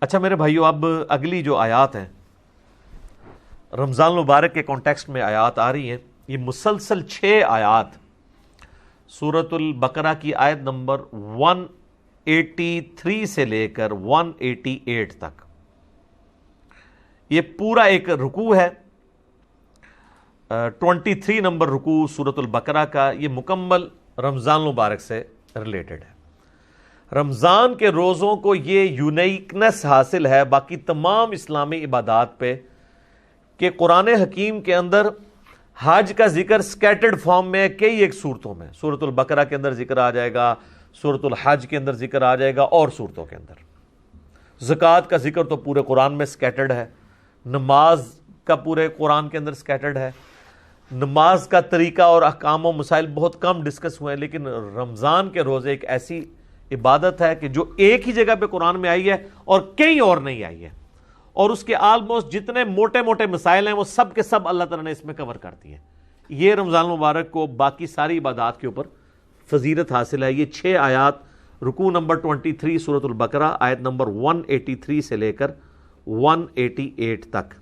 اچھا میرے بھائیو، اب اگلی جو آیات ہیں رمضان المبارک کے کانٹیکسٹ میں آیات آ رہی ہیں، یہ مسلسل 6 آیات سورۃ البقرہ کی آیت نمبر 183 سے لے کر 188 تک، یہ پورا ایک رکوع ہے۔ 23 نمبر رکوع سورۃ البقرہ کا، یہ مکمل رمضان المبارک سے ریلیٹڈ ہے۔ رمضان کے روزوں کو یہ یونیکنس حاصل ہے باقی تمام اسلامی عبادات پہ کہ قرآن حکیم کے اندر حج کا ذکر سکیٹرڈ فارم میں کئی ایک صورتوں میں، سورۃ البقرہ کے اندر ذکر آ جائے گا، سورۃ الحج کے اندر ذکر آ جائے گا، اور صورتوں کے اندر زکوٰۃ کا ذکر تو پورے قرآن میں سکیٹرڈ ہے، نماز کا پورے قرآن کے اندر سکیٹرڈ ہے۔ نماز کا طریقہ اور احکام و مسائل بہت کم ڈسکس ہوئے ہیں، لیکن رمضان کے روزے ایک ایسی عبادت ہے کہ جو ایک ہی جگہ پہ قرآن میں آئی ہے اور کہیں اور نہیں آئی ہے، اور اس کے آلموسٹ جتنے موٹے موٹے مسائل ہیں وہ سب کے سب اللہ تعالیٰ نے اس میں کور کر دی ہیں۔ یہ رمضان المبارک کو باقی ساری عبادات کے اوپر فضیلت حاصل ہے۔ یہ 6 آیات رکوع نمبر 23 سورۃ البقرہ آیت نمبر 183 سے لے کر 188 تک۔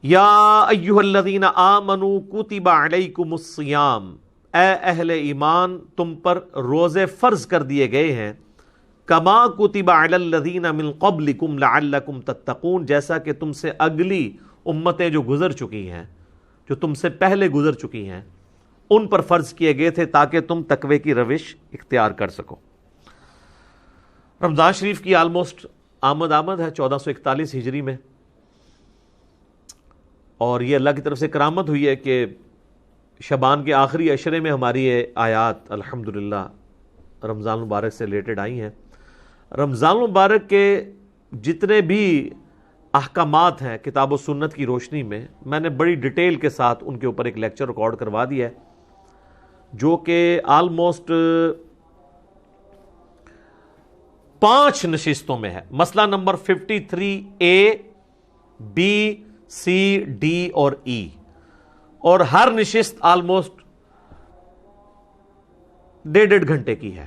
یا ایھا الذین آمنوا کتب علیکم الصیام، اے اہل ایمان تم پر روزے فرض کر دیے گئے ہیں، کما کتب علی الذین من قبلکم لعلکم تتقون، جیسا کہ تم سے اگلی امتیں جو گزر چکی ہیں، جو تم سے پہلے گزر چکی ہیں، ان پر فرض کیے گئے تھے تاکہ تم تقوی کی روش اختیار کر سکو۔ رمضان شریف کی آلموسٹ آمد ہے 1441 ہجری میں، اور یہ اللہ کی طرف سے کرامت ہوئی ہے کہ شعبان کے آخری عشرے میں ہماری یہ آیات الحمدللہ رمضان مبارک سے ریلیٹڈ آئی ہیں۔ رمضان مبارک کے جتنے بھی احکامات ہیں کتاب و سنت کی روشنی میں نے بڑی ڈیٹیل کے ساتھ ان کے اوپر ایک لیکچر ریکارڈ کروا دیا ہے، جو کہ آلموسٹ 5 نشستوں میں ہے۔ مسئلہ number 53A B C D اور E، اور ہر نشست آلموسٹ 1.5 گھنٹے کی ہے،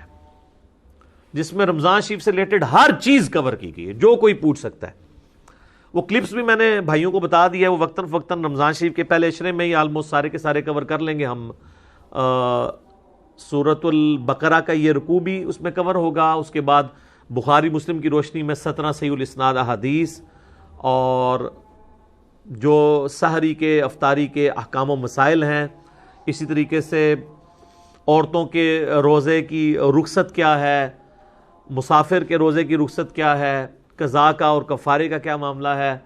جس میں رمضان شریف سے ریلیٹڈ ہر چیز کور کی گئی ہے جو کوئی پوچھ سکتا ہے۔ وہ کلپس بھی میں نے بھائیوں کو بتا دیا ہے، وہ وقتاً فوقتاً رمضان شریف کے پہلے عشرے میں ہی آلموسٹ سارے کے سارے کور کر لیں گے ہم۔ سورۃ البقرہ کا یہ رکوع بھی اس میں کور ہوگا، اس کے بعد بخاری مسلم کی روشنی میں 17 صحیح الاسناد احادیث، اور جو سحری کے افطاری کے احکام و مسائل ہیں، اسی طریقے سے عورتوں کے روزے کی رخصت کیا ہے، مسافر کے روزے کی رخصت کیا ہے، قضاء کا اور کفارے کا کیا معاملہ ہے،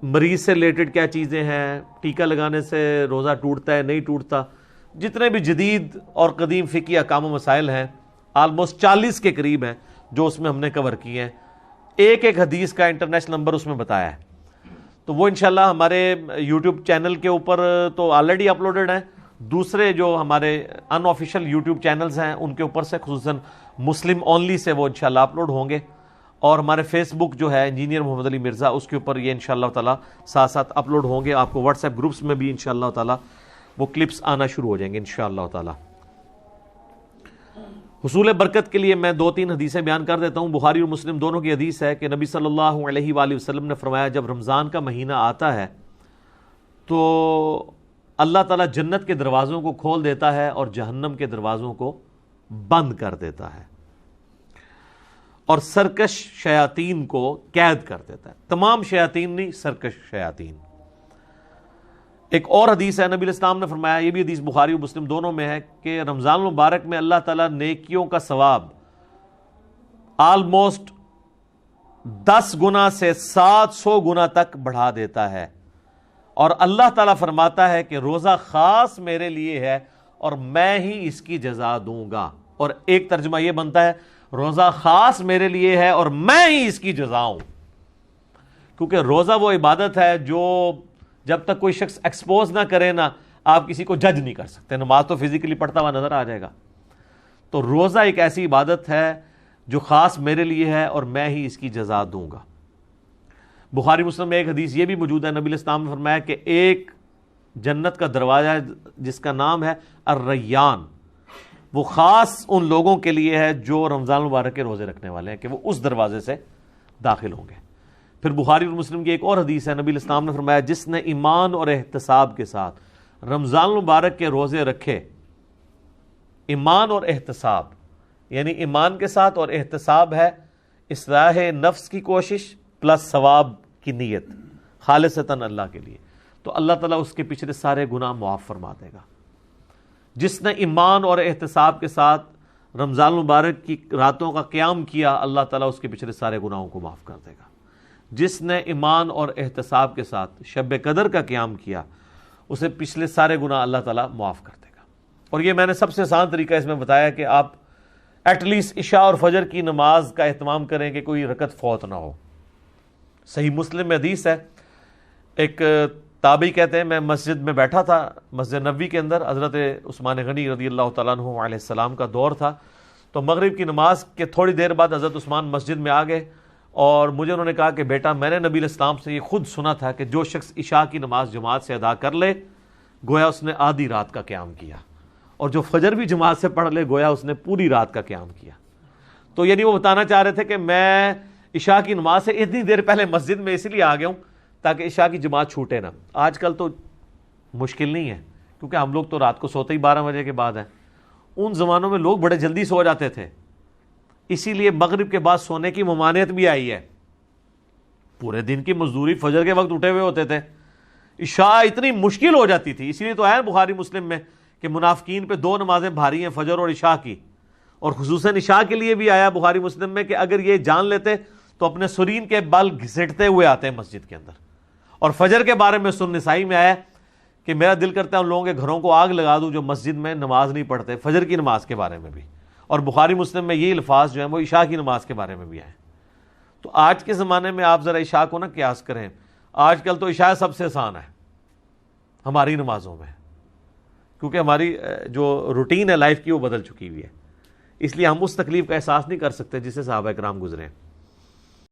مریض سے ریلیٹڈ کیا چیزیں ہیں، ٹیکہ لگانے سے روزہ ٹوٹتا ہے نہیں ٹوٹتا، جتنے بھی جدید اور قدیم فقہی احکام و مسائل ہیں آلموسٹ 40 کے قریب ہیں جو اس میں ہم نے کور کیے ہیں۔ ایک ایک حدیث کا انٹرنیشنل نمبر اس میں بتایا ہے، تو وہ انشاءاللہ ہمارے یوٹیوب چینل کے اوپر تو آلریڈی اپلوڈڈ ہیں، دوسرے جو ہمارے ان آفیشیل یوٹیوب چینلز ہیں ان کے اوپر سے خصوصاً مسلم اونلی سے وہ انشاءاللہ اپلوڈ ہوں گے، اور ہمارے فیس بک جو ہے انجینئر محمد علی مرزا، اس کے اوپر یہ انشاءاللہ تعالیٰ ساتھ ساتھ اپلوڈ ہوں گے۔ آپ کو واٹس ایپ گروپس میں بھی انشاءاللہ تعالیٰ وہ کلپس آنا شروع ہو جائیں گے انشاءاللہ تعالیٰ۔ حصول برکت کے لیے میں 2-3 حدیثیں بیان کر دیتا ہوں۔ بخاری اور مسلم دونوں کی حدیث ہے کہ نبی صلی اللہ علیہ وآلہ وسلم نے فرمایا، جب رمضان کا مہینہ آتا ہے تو اللہ تعالیٰ جنت کے دروازوں کو کھول دیتا ہے اور جہنم کے دروازوں کو بند کر دیتا ہے، اور سرکش شیاطین کو قید کر دیتا ہے۔ تمام شیاطین نہیں، سرکش شیاطین۔ ایک اور حدیث ہے، نبی علیہ السلام نے فرمایا، یہ بھی حدیث بخاری و مسلم دونوں میں ہے، کہ رمضان المبارک میں اللہ تعالیٰ نیکیوں کا ثواب آلموسٹ 10 گنا سے 700 گنا تک بڑھا دیتا ہے، اور اللہ تعالیٰ فرماتا ہے کہ روزہ خاص میرے لیے ہے اور میں ہی اس کی جزا دوں گا۔ اور ایک ترجمہ یہ بنتا ہے، روزہ خاص میرے لیے ہے اور میں ہی اس کی جزا ہوں، کیونکہ روزہ وہ عبادت ہے جو جب تک کوئی شخص ایکسپوز نہ کرے نا، آپ کسی کو جج نہیں کر سکتے۔ نماز تو فزیکلی پڑھتا ہوا نظر آ جائے گا، تو روزہ ایک ایسی عبادت ہے جو خاص میرے لیے ہے اور میں ہی اس کی جزا دوں گا۔ بخاری مسلم میں ایک حدیث یہ بھی موجود ہے، نبی علیہ السلام نے فرمایا کہ ایک جنت کا دروازہ ہے جس کا نام ہے الریان، وہ خاص ان لوگوں کے لیے ہے جو رمضان مبارک کے روزے رکھنے والے ہیں کہ وہ اس دروازے سے داخل ہوں گے۔ پھر بخاری اور مسلم کی ایک اور حدیث ہے، نبی علیہ السلام نے فرمایا جس نے ایمان اور احتساب کے ساتھ رمضان مبارک کے روزے رکھے، ایمان اور احتساب یعنی ایمان کے ساتھ اور احتساب ہے اصلاح نفس کی کوشش پلس ثواب کی نیت خالصتاً اللہ کے لیے، تو اللہ تعالیٰ اس کے پچھلے سارے گناہ معاف فرما دے گا۔ جس نے ایمان اور احتساب کے ساتھ رمضان مبارک کی راتوں کا قیام کیا، اللہ تعالیٰ اس کے پچھلے سارے گناہوں کو معاف کر دے گا۔ جس نے ایمان اور احتساب کے ساتھ شب قدر کا قیام کیا، اسے پچھلے سارے گناہ اللہ تعالیٰ معاف کر دے گا۔ اور یہ میں نے سب سے آسان طریقہ اس میں بتایا کہ آپ ایٹ لیسٹ عشاء اور فجر کی نماز کا اہتمام کریں کہ کوئی رکعت فوت نہ ہو۔ صحیح مسلم میں حدیث ہے، ایک تابعی کہتے ہیں میں مسجد میں بیٹھا تھا، مسجد نبوی کے اندر، حضرت عثمان غنی رضی اللہ تعالیٰ عنہ علیہ السلام کا دور تھا، تو مغرب کی نماز کے تھوڑی دیر بعد حضرت عثمان مسجد میں آ گئے اور مجھے انہوں نے کہا کہ بیٹا میں نے نبی علیہ السلام سے یہ خود سنا تھا کہ جو شخص عشاء کی نماز جماعت سے ادا کر لے گویا اس نے آدھی رات کا قیام کیا، اور جو فجر بھی جماعت سے پڑھ لے گویا اس نے پوری رات کا قیام کیا۔ تو یعنی وہ بتانا چاہ رہے تھے کہ میں عشاء کی نماز سے اتنی دیر پہلے مسجد میں اس لیے آ گیا ہوں تاکہ عشاء کی جماعت چھوٹے نہ۔ آج کل تو مشکل نہیں ہے کیونکہ ہم لوگ تو رات کو سوتے ہی 12 بجے کے بعد ہیں، ان زمانوں میں لوگ بڑے جلدی سو جاتے تھے، اسی لیے مغرب کے بعد سونے کی ممانعت بھی آئی ہے۔ پورے دن کی مزدوری فجر کے وقت اٹھے ہوئے ہوتے تھے، عشاء اتنی مشکل ہو جاتی تھی، اسی لیے تو ہے بخاری مسلم میں کہ منافقین پہ 2 نمازیں بھاری ہیں، فجر اور عشاء کی، اور خصوصاً عشاء کے لیے بھی آیا بخاری مسلم میں کہ اگر یہ جان لیتے تو اپنے سرین کے بل گھسیٹتے ہوئے آتے ہیں مسجد کے اندر۔ اور فجر کے بارے میں سنن نسائی میں آیا کہ میرا دل کرتا ہے ان لوگوں کے گھروں کو آگ لگا دوں جو مسجد میں نماز نہیں پڑھتے، فجر کی نماز کے بارے میں بھی، اور بخاری مسلم میں یہ الفاظ جو ہیں وہ عشاء کی نماز کے بارے میں بھی آئے۔ تو آج کے زمانے میں آپ ذرا عشاء کو نہ قیاس کریں، آج کل تو عشاء سب سے آسان ہے ہماری نمازوں میں، کیونکہ ہماری جو روٹین ہے لائف کی وہ بدل چکی ہوئی ہے، اس لیے ہم اس تکلیف کا احساس نہیں کر سکتے جسے صحابہ کرام گزرے ہیں۔